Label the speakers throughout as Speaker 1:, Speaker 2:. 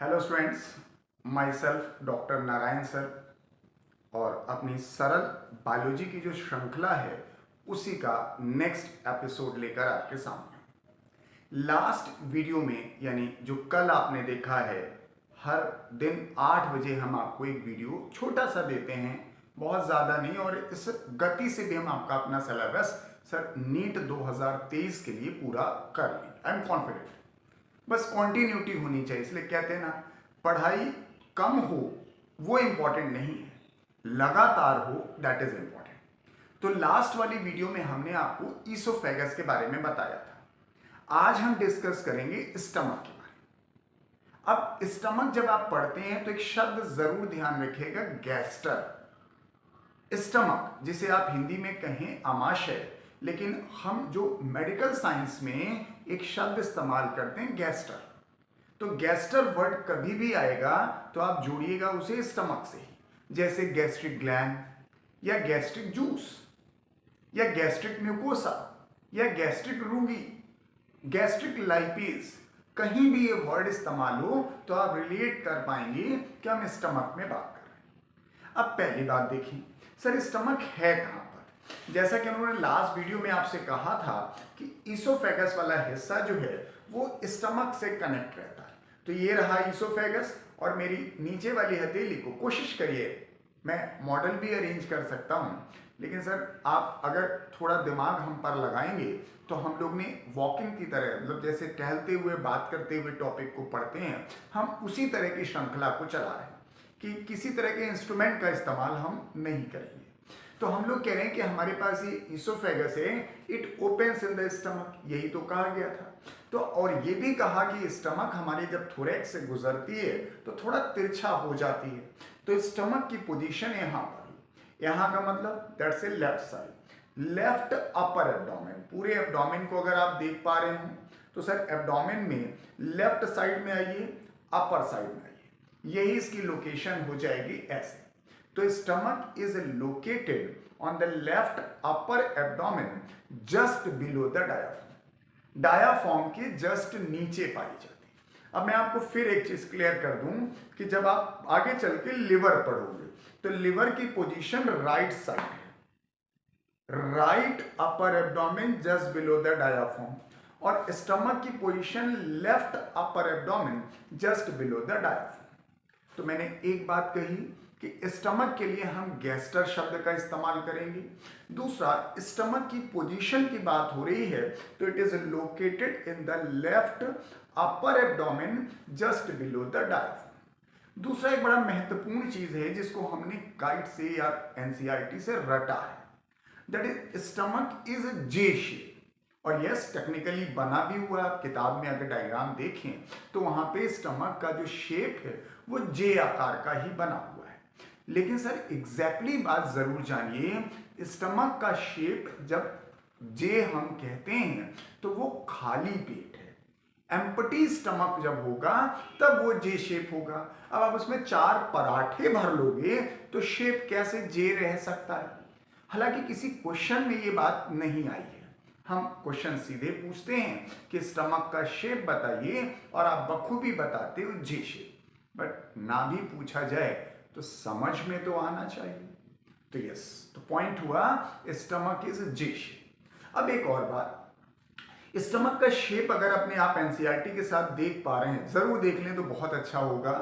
Speaker 1: Hello students, my self doctor Narayan sir और अपनी सरल बायोलॉजी की जो श्रृंखला है उसी का नेक्स्ट एपिसोड लेकर आपके सामने। लास्ट वीडियो में यानी जो कल आपने देखा है, हर दिन 8 बजे हम आपको एक वीडियो छोटा सा देते हैं, बहुत ज़्यादा नहीं, और इस गति से भी हम आपका अपना सिलेबस सर नीट 2023 के लिए पूरा कर लेंगे। I am confident. बस कॉन्टिन्यूटी होनी चाहिए, इसलिए कहते हैं ना, पढ़ाई कम हो वो इंपॉर्टेंट नहीं है, लगातार हो दैट इज इंपॉर्टेंट। तो लास्ट वाली वीडियो में हमने आपको ईसोफेगस के बारे में बताया था। आज हम डिस्कस करेंगे स्टमक के बारे में। अब स्टमक जब आप पढ़ते हैं तो एक शब्द जरूर ध्यान रखिएगा, गैस्टर। स्टमक जिसे आप हिंदी में कहें आमाशय, लेकिन हम जो मेडिकल साइंस में एक शब्द इस्तेमाल करते हैं गैस्टर। तो गैस्टर वर्ड कभी भी आएगा तो आप जोड़िएगा उसे स्टमक से ही, जैसे गैस्ट्रिक ग्लैंड या गैस्ट्रिक जूस या गैस्ट्रिक म्यूकोसा या गैस्ट्रिक रूगी, गैस्ट्रिक लाइपेज। कहीं भी ये वर्ड इस्तेमाल हो तो आप रिलेट कर पाएंगे कि हम स्टमक में बात कर रहे हैं। अब पहली बात देखिए, सर स्टमक है कहाँ पर। जैसा कि उन्होंने लास्ट वीडियो में आपसे कहा था कि ईसोफेगस वाला हिस्सा जो है वो स्टमक से कनेक्ट रहता है। तो ये रहा ईसोफेगस, और मेरी नीचे वाली हथेली को कोशिश करिए, मैं मॉडल भी अरेंज कर सकता हूँ, लेकिन सर आप अगर थोड़ा दिमाग हम पर लगाएंगे तो हम लोग ने वॉकिंग की तरह, मतलब जैसे टहलते हुए बात करते हुए टॉपिक को पढ़ते हैं, हम उसी तरह की श्रृंखला को चला रहे हैं कि किसी तरह के इंस्ट्रूमेंट का इस्तेमाल हम नहीं करेंगे। तो हम लोग कह रहे हैं कि हमारे पास ये ईसोफेगस है, it opens in the stomach, यही तो कहा गया था। तो और ये भी कहा कि स्टमक हमारे जब थोरैक्स से गुजरती है तो थोड़ा तिरछा हो जाती है। तो स्टमक की पोजीशन यहाँ पर, यहाँ का मतलब that's a left side, left upper abdomen. पूरे एब्डोमेन को अगर आप देख पा रहे हो तो सर एब्डोमेन में लेफ्ट साइड में आइए, अपर साइड में आइए, यही इसकी लोकेशन हो जाएगी ऐसे। तो stomach is located on the left upper abdomen just below the diaphragm. Diaphragm के जस्ट नीचे पाई जाती है। अब मैं आपको फिर एक चीज क्लियर कर दूं कि जब आप आगे चल के लिवर पढ़ोगे तो लिवर की पोजीशन राइट साइड है, right upper abdomen just below the diaphragm, और स्टमक की position left upper abdomen just below the diaphragm. तो मैंने एक बात कही कि स्टमक के लिए हम गैस्टर शब्द का इस्तेमाल करेंगे। दूसरा, स्टमक की पोजीशन की बात हो रही है तो it is located in the left upper abdomen just below the diaphragm. दूसरा एक बड़ा महत्वपूर्ण चीज है जिसको हमने गाइड से या एनसीईआरटी से रटा है, that is stomach is J shape. और यस, टेक्निकली बना भी हुआ, आप किताब में अगर डायग्राम देखें तो वहां पे स्टमक का जो शेप है वो जे आकार का ही बना हुआ है। लेकिन सर एग्जैक्टली बात जरूर जानिए, स्टमक का शेप जब जे हम कहते हैं तो वो खाली पेट है। एम्प्टी स्टमक जब होगा तब वो जे शेप होगा। अब आप उसमें 4 पराठे भर लोगे तो शेप कैसे जे रह सकता है। हालांकि किसी क्वेश्चन में ये बात नहीं आई है, हम क्वेश्चन सीधे पूछते हैं कि स्टमक का शेप बताइए और आप बखूबी बताते हो जे शेप, बट ना भी पूछा जाए तो समझ में तो आना चाहिए। तो यस, तो पॉइंट हुआ स्टमक इज जे शेप। अब एक और बात, स्टमक का शेप अगर अपने आप एनसीईआरटी के साथ देख पा रहे हैं, जरूर देख लें तो बहुत अच्छा होगा।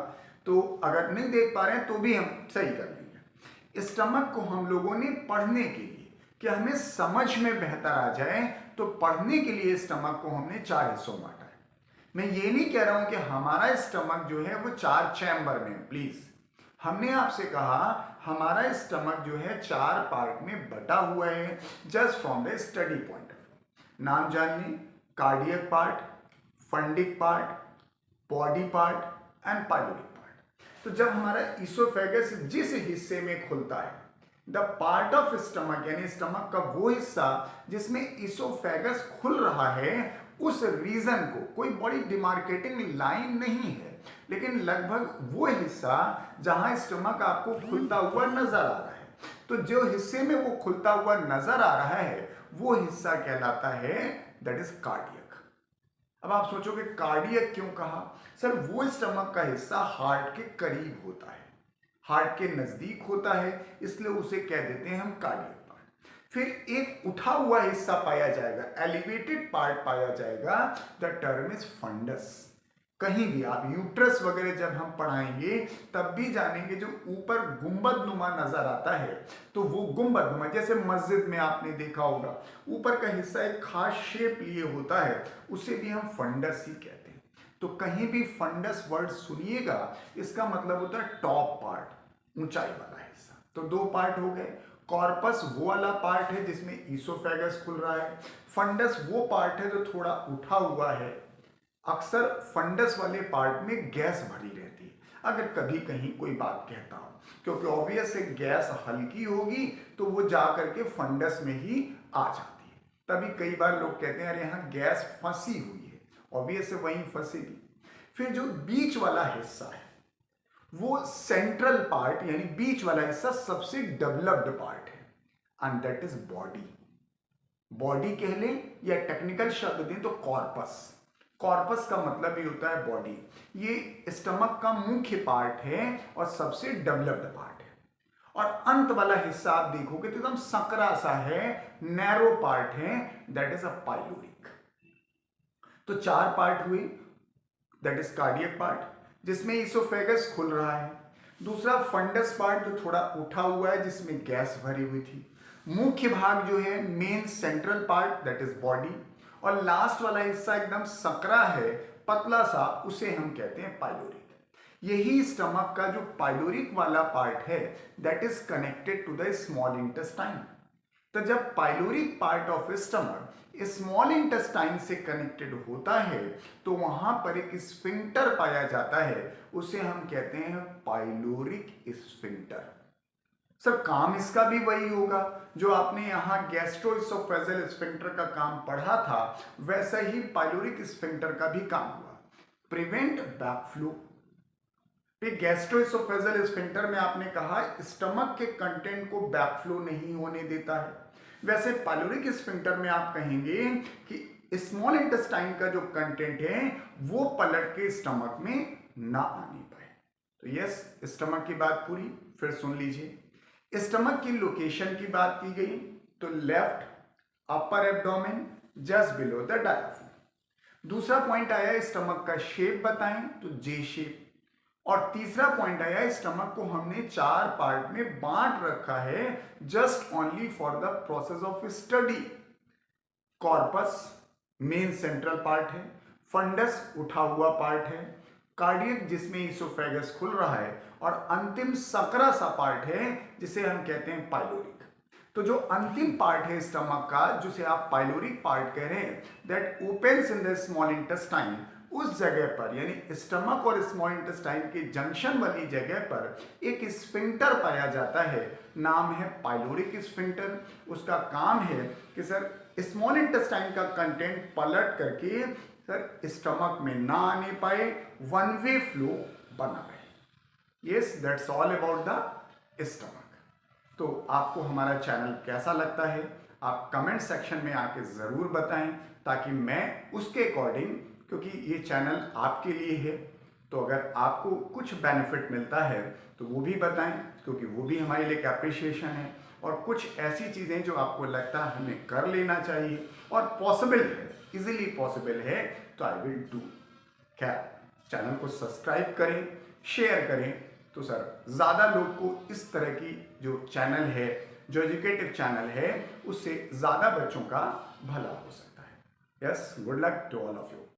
Speaker 1: तो अगर नहीं देख पा रहे हैं तो भी हम सही कर लेंगे। स्टमक को हम लोगों ने पढ़ने के लिए, कि हमें समझ में बेहतर आ जाए, तो पढ़ने के लिए स्टमक को हमने 4 हिस्सों में बांटा है। मैं ये नहीं कह रहा हूं कि हमारा स्टमक जो है वो 4 चैम्बर में, प्लीज, हमने आपसे कहा हमारा स्टमक जो है 4 पार्ट में बटा हुआ है, just from the study point of view. नाम जानिए, cardiac part, fundic part, body part and pyloric part. तो जब हमारा ईसोफेगस जिस हिस्से में खुलता है, द पार्ट ऑफ स्टमक, यानी स्टमक का वो हिस्सा जिसमें ईसोफेगस खुल रहा है, उस रीजन को कोई बड़ी डिमार्केटिंग लाइन नहीं है, लेकिन लगभग वो हिस्सा जहां स्टमक आपको खुलता हुआ नजर आ रहा है, तो जो हिस्से में वो खुलता हुआ नजर आ रहा है वो हिस्सा कहलाता है दैट इज कार्डियक। अब आप सोचोगे कार्डियक क्यों कहा? सर वो स्टमक का हिस्सा हार्ट के करीब होता है, हार्ट के नजदीक होता है, इसलिए उसे कह देते हैं हम कार्डियक पार्ट। फिर एक उठा हुआ हिस्सा पाया जाएगा, एलिवेटेड पार्ट पाया जाएगा, द टर्म इज फंडस। कहीं भी आप यूट्रस वगैरह जब हम पढ़ाएंगे तब भी जानेंगे, जो ऊपर गुंबद नुमा नजर आता है तो वो गुंबद नुमा, जैसे मस्जिद में आपने देखा होगा ऊपर का हिस्सा एक खास शेप लिए होता है, उसे भी हम फंडस ही कहते हैं। तो कहीं भी फंडस वर्ड सुनिएगा इसका मतलब होता है टॉप पार्ट, ऊंचाई वाला हिस्सा। तो दो पार्ट हो गए। कॉर्पस वो वाला पार्ट है जिसमें ईसोफेगस खुल रहा है, फंडस वो पार्ट है जो थोड़ा उठा हुआ है। अक्सर फंडस वाले पार्ट में गैस भरी रहती है, अगर कभी कहीं कोई बात कहता हो, क्योंकि ऑब्वियस है गैस हल्की होगी तो वो जा करके फंडस में ही आ जाती है। तभी कई बार लोग कहते हैं अरे यहाँ गैस फंसी हुई है, ऑब्वियस है वहीं फंसेगी। फिर जो बीच वाला हिस्सा है वो सेंट्रल पार्ट, यानी बीच वाला हिस्सा सबसे डेवलप्ड पार्ट है, and that is body. Body कह लें या टेक्निकल शब्द दें तो कॉर्पस। कॉर्पस का मतलब ही होता है बॉडी। ये स्टमक का मुख्य पार्ट है और सबसे डेवलप्ड पार्ट है। और अंत वाला हिस्सा आप देखोगे तो एकदम संकरा सा है, नैरो पार्ट है, दैट इज अ पाइलोरिक। तो चार पार्ट हुए, दैट इज कार्डियक पार्ट जिसमें इसोफेगस खुल रहा है, दूसरा फंडस पार्ट जो थोड़ा उठा हुआ है जिसमें गैस भरी हुई थी, मुख्य भाग जो है main central part that is body, और लास्ट वाला हिस्सा एकदम सकरा है, पतला सा, उसे हम कहते हैं पाइलोरिक। यही स्टमक का जो पाइलोरिक वाला पार्ट है that is connected to the small intestine. तो जब pyloric part of stomach small intestine से कनेक्टेड होता है तो वहां पर एक स्फिंक्टर पाया जाता है, उसे हम कहते हैं पाइलोरिक स्फिंक्टर। सर काम इसका भी वही होगा जो आपने यहाँ गैस्ट्रोइसोफेजल स्फिंक्टर का काम पढ़ा था, वैसा ही पाइलोरिक स्फिंक्टर का भी काम हुआ, प्रिवेंट बैकफ्लो। गैस्ट्रोइसोफेजल स्फिंक्टर में आपने कहा स्टमक के कंटेंट को बैकफ्लो नहीं होने देता है, वैसे पाइलोरिक स्फिंक्टर में आप कहेंगे कि स्मॉल इंटेस्टाइन का जो कंटेंट है वो पलट के स्टमक में ना आने पाए। तो यस, स्टमक की बात पूरी। फिर सुन लीजिए, स्टमक की लोकेशन की बात की गई तो left upper abdomen just below the diaphragm. दूसरा पॉइंट आया स्टमक का शेप बताएं तो जे शेप, और तीसरा पॉइंट आया स्टमक को हमने चार पार्ट में बांट रखा है just only for the process of study. Corpus main central part है, फंडस उठा हुआ पार्ट है, कार्डियक जिसमें इसोफेगस खुल रहा है, और अंतिम सकरा सा पार्ट है जिसे हम कहते हैं पाइलोरिक। तो जो अंतिम पार्ट है स्टमक का जिसे आप पाइलोरिक पार्ट कह रहे हैं that opens in the small intestine, उस जगह पर यानी स्टमक और स्मॉल इंटेस्टाइन के जंक्शन वाली जगह पर एक स्फिंक्टर पाया जाता है, नाम है पाइलोरिक स्फिंक्टर। उसका काम है कि सर स्मॉल इंटेस्टाइन का कंटेंट पलट करके सर स्टमक में ना आने पाए, वन वे फ्लो बना रहे। Yes, that's all about the stomach. तो आपको हमारा चैनल कैसा लगता है आप कमेंट सेक्शन में आके ज़रूर बताएं, ताकि मैं उसके अकॉर्डिंग, क्योंकि ये चैनल आपके लिए है, तो अगर आपको कुछ बेनिफिट मिलता है तो वो भी बताएं, क्योंकि वो भी हमारे लिए एक अप्रिशिएशन है। और कुछ ऐसी चीज़ें जो आपको लगता है हमें कर लेना चाहिए और पॉसिबल है, इजीली पॉसिबल है, तो आई विल डू। खैर, चैनल को सब्सक्राइब करें, शेयर करें, तो सर ज़्यादा लोग को इस तरह की जो चैनल है, जो एजुकेटिव चैनल है, उससे ज़्यादा बच्चों का भला हो सकता है। Yes, good luck to all of you.